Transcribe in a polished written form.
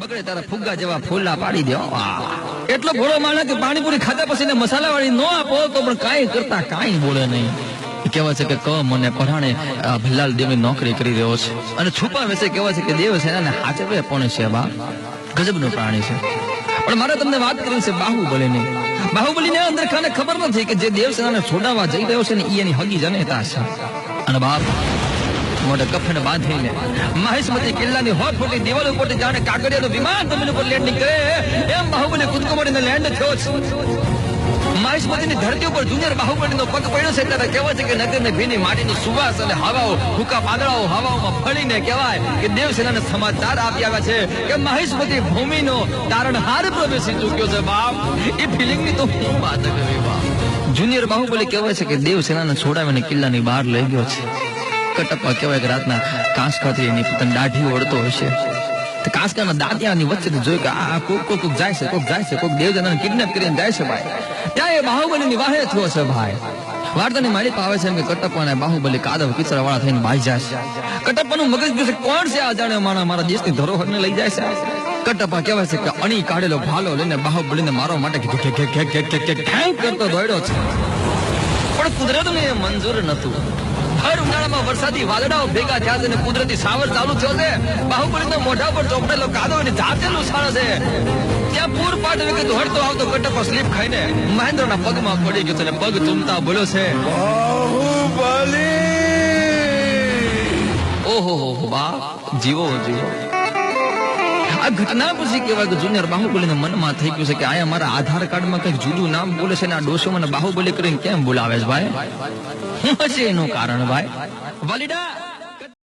બગડે તારા ફુગ્ગા જેવા ફૂલા પાડી દે એટલો ભોળો માણસ કે પાણીપુરી ખાધા પછી મસાલા વાળી નો આપો તો પણ કાંઈ કરતા કાંઈ બોલે નહીં. કહેવાય છે કે ક મને પરાણે ભલ્લાલ દેવની નોકરી કરી રહ્યો છે અને છુપાવે છે. કહેવાય છે કે દેવ સેનાને હાચવે પણ છે. બા ગજબનું પ્રાણી છે. પણ મારે તમને વાત કરવી છે બાહુબલીની. બાહુબલીને અંદર ખાને ખબર નથી કે જે દેવ સેનાને છોડાવવા જઈ રહ્યો છે ને એની હગી જનેતા છે. અને બાપ મોટે કફન બાંધીને મહેશમતી કિલ્લાની હોટ ફોટી દિવાલ ઉપર જાણે કાગડિયાનું વિમાન જમીન ઉપર લેન્ડિંગ કરે એમ બાહુબલી કૂદકો મારીને લેન્ડ થયો છે. મહેશમતીની ધરતી ઉપર જુનિયર બાહુબલીનો પગ પડ્યો છે ત્યારે કહેવાય છે કે નગરની ભીની માટીની સુવાસ અને હવાઓ હુકા પાંદડાઓ હવાઓમાં ફળીને કહેવાય કે દેવસેનાને સમાચાર આપી આવ્યા છે કે મહેશમતી ભૂમિનો તારણહાર પ્રવેશી ચૂક્યો છે. બાપ એ ફિલિંગની તો હું વાત કરી. બાપ જુનિયર બાહુબલી કહેવાય છે કે દેવસેનાને છોડાવીને કિલ્લાની બહાર લઈ ગયો છે. કટપ્પા કહેવાય કે રાતના કાંસકાથી એની પોતાની દાઢી ઓળતો હશે. કાંસકાના દાંતિયાની વચ્ચે જોયું કે આ કોક જાય છે, કોક જાય છે, કોક દેવજનને કિડનેપ કરીને જાય છે. ભાઈ ત્યાં એ બાહુબલીની વાહે થયો છે. ભાઈ વાર્તાની માલિક આવે છે કે કટપ્પા અને બાહુબલી કાદવ કિચરા વાળા થઈને ભાઈ જાય છે. કટપ્પાનું મગજ કહે છે કોણ છે આ જાણે માણસ મારા દેશની ધરોહરને લઈ જાય છે. કટપ્પા કહેવાય છે કે અણી કાઢેલો ભાલો લઈને બાહુબલીને મારવા માટે કરતો દોડ્યો છે. પણ કુદરતને એ મંજૂર નતું. હર ઉનાળામાં વરસાદી વાદળાઓ ભેગા થયા છે અને કુદરતી સાવર ચાલુ થયો છે. બાહુબલીના મોઢા પર ચોપડેલો કાદવ એની જાતેલું સારા છે. ત્યાં પૂર પાટ કે દોડતો આવતો કટપ્પા સ્લીપ ખાઈને મહેન્દ્રના પગમાં પડી ગયો છે અને પગ ચૂમતા બોલ્યો છે બાહુબલી. ઓહો બા જીવો જીવો. આ ઘટના પછી કહેવાય કે જુનિયર બાહુબલીને મનમાં થઈ ગયું છે કે આયા મારા આધાર કાર્ડમાં કંઈક જુદું નામ બોલે છે ને આ ડોશો મને બાહુબલી કરીને કેમ બોલાવે છે. ભાઈ શું હશે એનું કારણ? ભાઈ વાલીડા